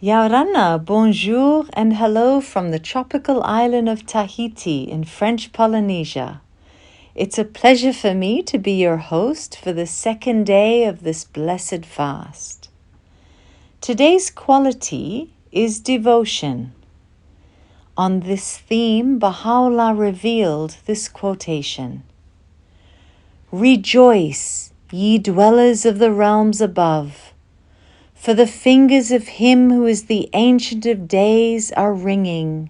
Yaurana, bonjour and hello from the tropical island of Tahiti in French Polynesia. It's a pleasure for me to be your host for the second day of this blessed fast. Today's quality is devotion. On this theme, Baha'u'llah revealed this quotation: "Rejoice, ye dwellers of the realms above, for the fingers of him who is the Ancient of Days are ringing,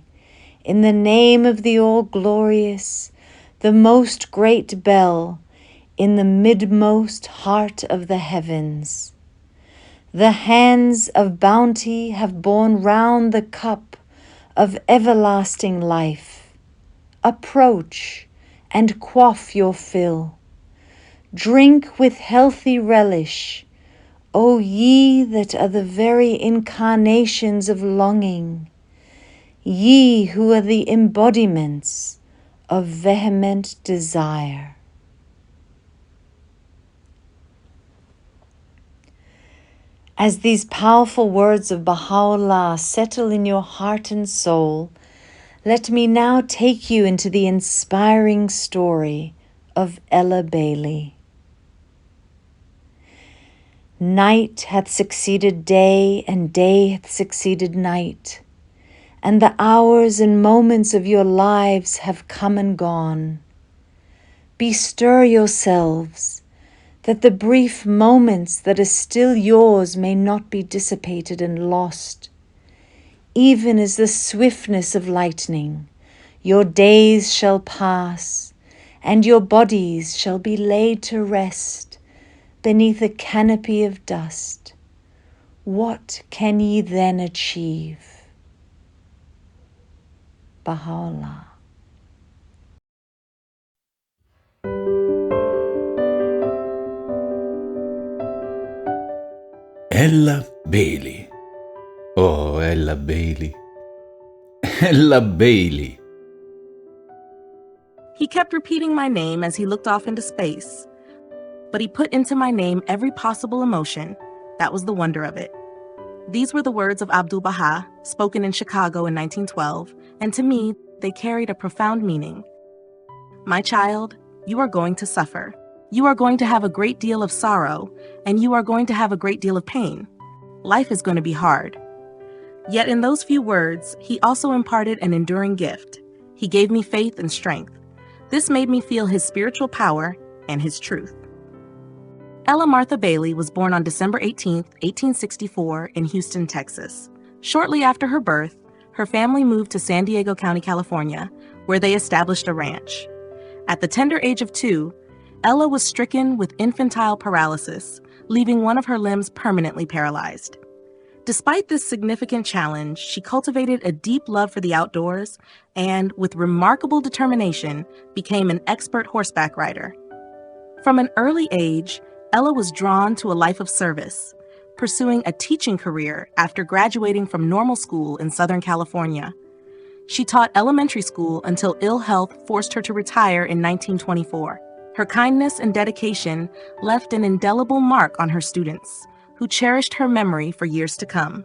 in the name of the All-Glorious, the most great bell, in the midmost heart of the heavens. The hands of bounty have borne round the cup of everlasting life. Approach and quaff your fill. Drink with healthy relish, O ye that are the very incarnations of longing, ye who are the embodiments of vehement desire." As these powerful words of Baha'u'llah settle in your heart and soul, let me now take you into the inspiring story of Ella Bailey. Night hath succeeded day, and day hath succeeded night, and the hours and moments of your lives have come and gone. Bestir yourselves, that the brief moments that are still yours may not be dissipated and lost. Even as the swiftness of lightning, your days shall pass, and your bodies shall be laid to rest beneath a canopy of dust. What can ye then achieve? Baha'u'llah. Ella Bailey. Oh, Ella Bailey. Ella Bailey. He kept repeating my name as he looked off into space, but he put into my name every possible emotion. That was the wonder of it. These were the words of Abdul-Baha, spoken in Chicago in 1912, and to me, they carried a profound meaning. My child, you are going to suffer. You are going to have a great deal of sorrow, and you are going to have a great deal of pain. Life is going to be hard. Yet in those few words, he also imparted an enduring gift. He gave me faith and strength. This made me feel his spiritual power and his truth. Ella Martha Bailey was born on December 18, 1864, in Houston, Texas. Shortly after her birth, her family moved to San Diego County, California, where they established a ranch. At the tender age of 2, Ella was stricken with infantile paralysis, leaving one of her limbs permanently paralyzed. Despite this significant challenge, she cultivated a deep love for the outdoors and, with remarkable determination, became an expert horseback rider. From an early age, Ella was drawn to a life of service, pursuing a teaching career after graduating from normal school in Southern California. She taught elementary school until ill health forced her to retire in 1924. Her kindness and dedication left an indelible mark on her students, who cherished her memory for years to come.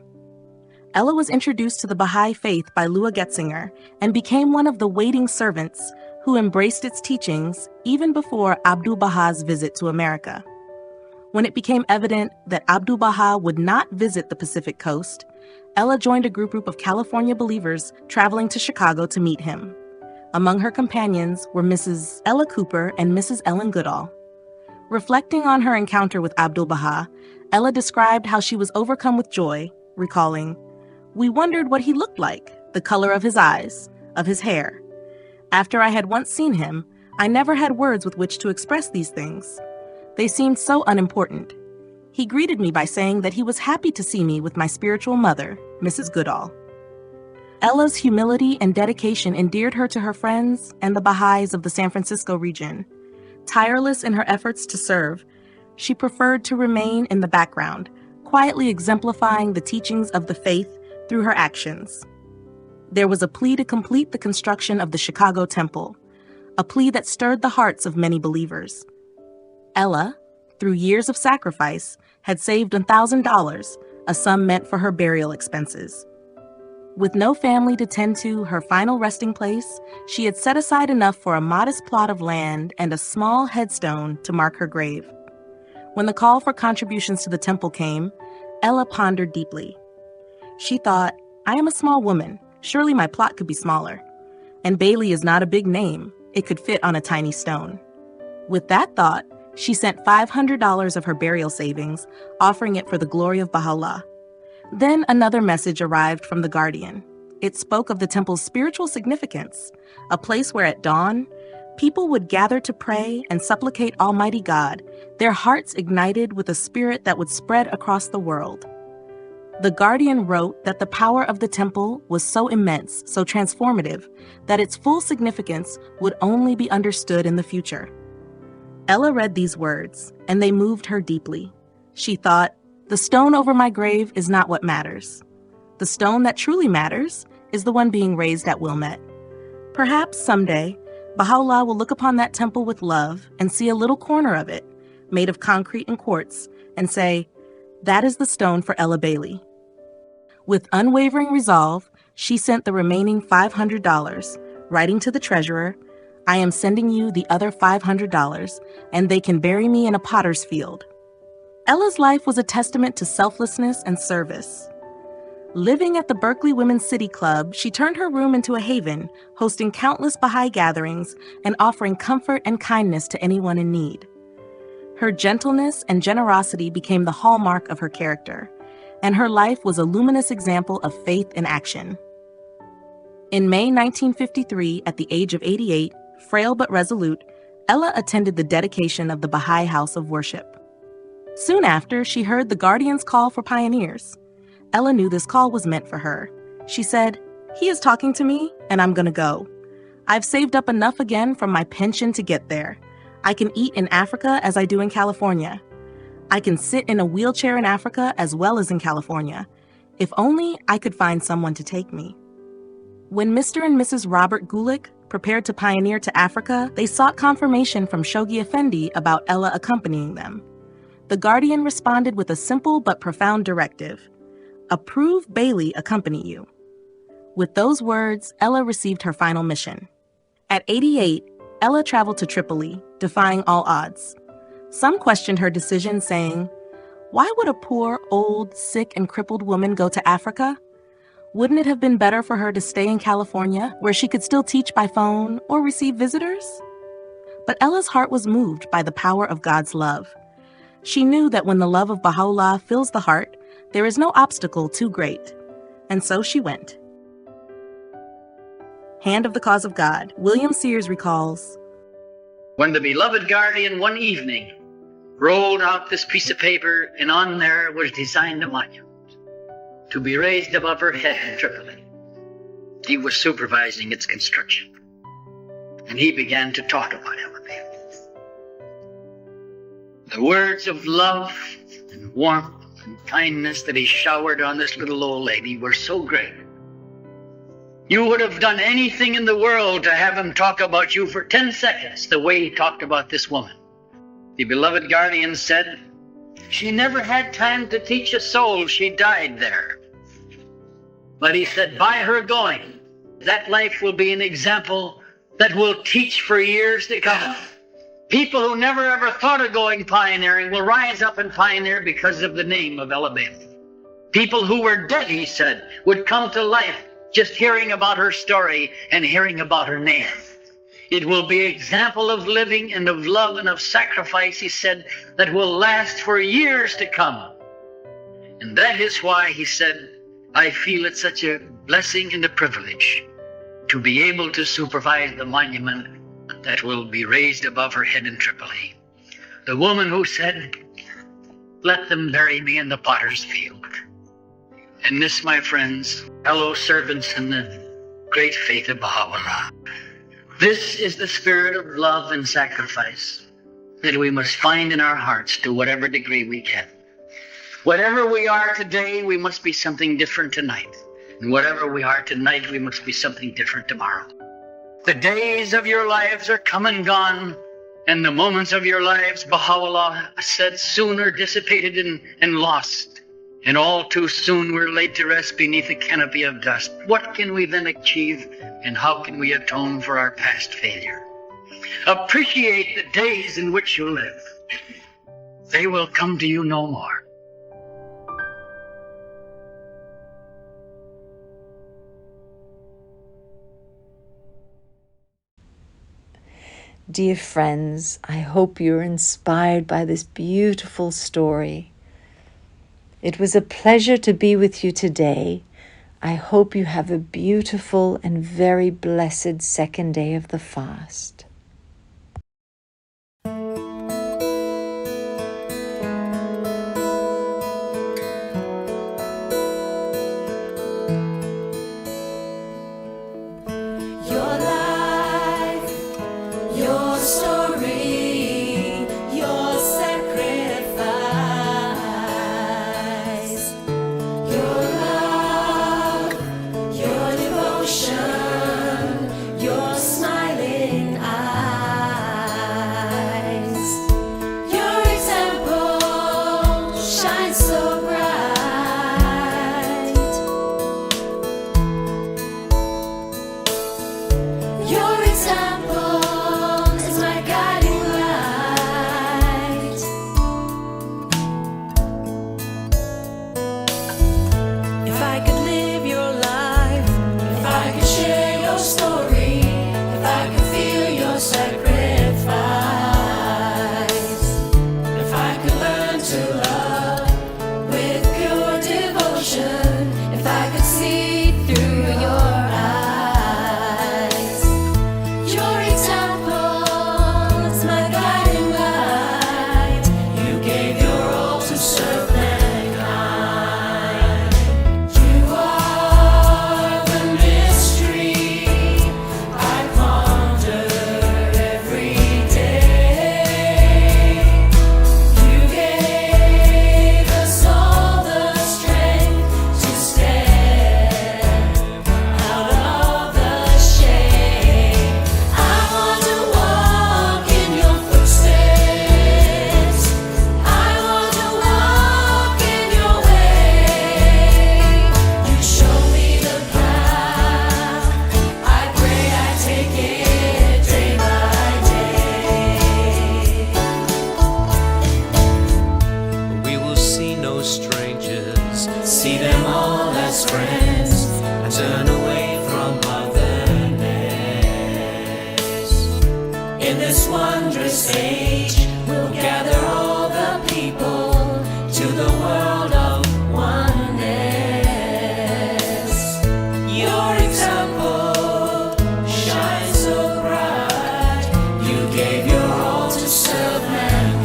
Ella was introduced to the Baha'i faith by Lua Getzinger and became one of the waiting servants who embraced its teachings even before Abdul-Baha's visit to America. When it became evident that Abdul-Baha would not visit the Pacific coast, Ella joined a group of California believers traveling to Chicago to meet him. Among her companions were Mrs. Ella Cooper and Mrs. Ellen Goodall. Reflecting on her encounter with Abdul-Baha, Ella described how she was overcome with joy, recalling, "We wondered what he looked like, the color of his eyes, of his hair. After I had once seen him, I never had words with which to express these things. They seemed so unimportant. He greeted me by saying that he was happy to see me with my spiritual mother, Mrs. Goodall." Ella's humility and dedication endeared her to her friends and the Baha'is of the San Francisco region. Tireless in her efforts to serve, she preferred to remain in the background, quietly exemplifying the teachings of the faith through her actions. There was a plea to complete the construction of the Chicago Temple, a plea that stirred the hearts of many believers. Ella, through years of sacrifice, had saved $1,000, a sum meant for her burial expenses. With no family to tend to her final resting place, she had set aside enough for a modest plot of land and a small headstone to mark her grave. When the call for contributions to the temple came, Ella pondered deeply. She thought, I am a small woman. Surely my plot could be smaller. And Bailey is not a big name. It could fit on a tiny stone. With that thought, she sent $500 of her burial savings, offering it for the glory of Baha'u'llah. Then another message arrived from the Guardian. It spoke of the temple's spiritual significance, a place where at dawn, people would gather to pray and supplicate Almighty God, their hearts ignited with a spirit that would spread across the world. The Guardian wrote that the power of the temple was so immense, so transformative, that its full significance would only be understood in the future. Ella read these words, and they moved her deeply. She thought, the stone over my grave is not what matters. The stone that truly matters is the one being raised at Wilmette. Perhaps someday, Baha'u'llah will look upon that temple with love and see a little corner of it, made of concrete and quartz, and say, that is the stone for Ella Bailey. With unwavering resolve, she sent the remaining $500, writing to the treasurer, I am sending you the other $500, and they can bury me in a potter's field. Ella's life was a testament to selflessness and service. Living at the Berkeley Women's City Club, she turned her room into a haven, hosting countless Baha'i gatherings and offering comfort and kindness to anyone in need. Her gentleness and generosity became the hallmark of her character, and her life was a luminous example of faith in action. In May 1953, at the age of 88, frail but resolute, Ella attended the dedication of the Baha'i House of Worship. Soon after, she heard the Guardian's call for pioneers. Ella knew this call was meant for her. She said, he is talking to me, and I'm gonna go. I've saved up enough again from my pension to get there. I can eat in Africa as I do in California. I can sit in a wheelchair in Africa as well as in California. If only I could find someone to take me. When Mr. and Mrs. Robert Gulick prepared to pioneer to Africa, they sought confirmation from Shoghi Effendi about Ella accompanying them. The Guardian responded with a simple but profound directive. Approve Bailey accompany you. With those words, Ella received her final mission. At 88, Ella traveled to Tripoli, defying all odds. Some questioned her decision, saying, why would a poor, old, sick, and crippled woman go to Africa? Wouldn't it have been better for her to stay in California, where she could still teach by phone or receive visitors? But Ella's heart was moved by the power of God's love. She knew that when the love of Baha'u'llah fills the heart, there is no obstacle too great. And so she went. Hand of the Cause of God. William Sears recalls, when the beloved Guardian one evening rolled out this piece of paper, and on there was designed a monument to be raised above her head in Tripoli. He was supervising its construction, and he began to talk about Ella Bailey. The words of love and warmth and kindness that he showered on this little old lady were so great. You would have done anything in the world to have him talk about you for 10 seconds the way he talked about this woman. The beloved Guardian said, she never had time to teach a soul. She died there. But he said, by her going, that life will be an example that will teach for years to come. People who never ever thought of going pioneering will rise up and pioneer because of the name of Ella Bailey. People who were dead, he said, would come to life just hearing about her story and hearing about her name. It will be an example of living and of love and of sacrifice, he said, that will last for years to come. And that is why, he said, I feel it such a blessing and a privilege to be able to supervise the monument that will be raised above her head in Tripoli. The woman who said, let them bury me in the potter's field. And this, my friends, fellow servants in the great faith of Baha'u'llah, this is the spirit of love and sacrifice that we must find in our hearts to whatever degree we can. Whatever we are today, we must be something different tonight. And whatever we are tonight, we must be something different tomorrow. The days of your lives are come and gone, and the moments of your lives, Baha'u'llah said, soon are dissipated and lost. And all too soon we're laid to rest beneath a canopy of dust. What can we then achieve, and how can we atone for our past failure? Appreciate the days in which you live. They will come to you no more. Dear friends, I hope you're inspired by this beautiful story. It was a pleasure to be with you today. I hope you have a beautiful and very blessed second day of the fast. Your life, your story, your sacrifice, your love, your devotion, your smiling eyes. Your example shines so bright. Your example is my guiding light. If I could live your life, if I could share your story, if I could feel your sacrifice, if I could learn to love with pure devotion, if I could see through your eyes. Your example is my guiding light. You gave your all to serve mankind. You are the mystery I ponder every day. You gave us all the strength to stand out of the shade. I want to walk in your footsteps. I want to walk in your way. You show me the path. I pray I take it day by day. We will see no strangers, see them all as friends, and turn away from otherness. In this wondrous age, we'll gather all the people to the world of oneness. Your example shines so bright. You gave your all to serve mankind.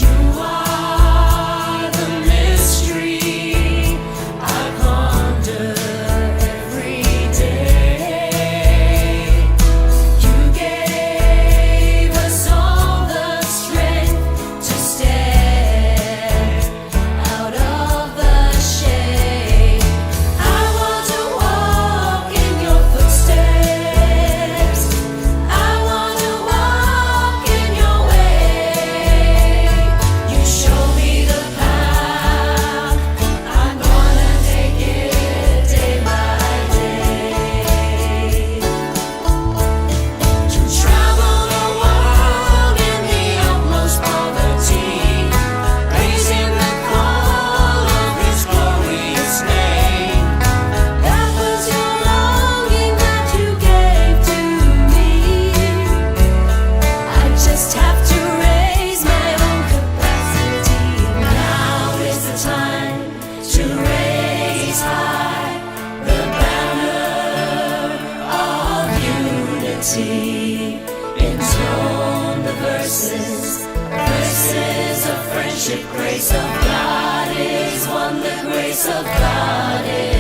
You are the mystery I ponder every day. You gave us all the strength to stand out of the shade. I want to walk in your footsteps. I want to walk in your way. You show me the path. I'm gonna take it day by day. To travel the world in the utmost poverty, raising the call of His glorious name. That was your longing that you gave to me. I just have to raise my own capacity. Now is the time to raise high the banner of unity. Intone the verses of friendship. Grace of God is one, the grace of God is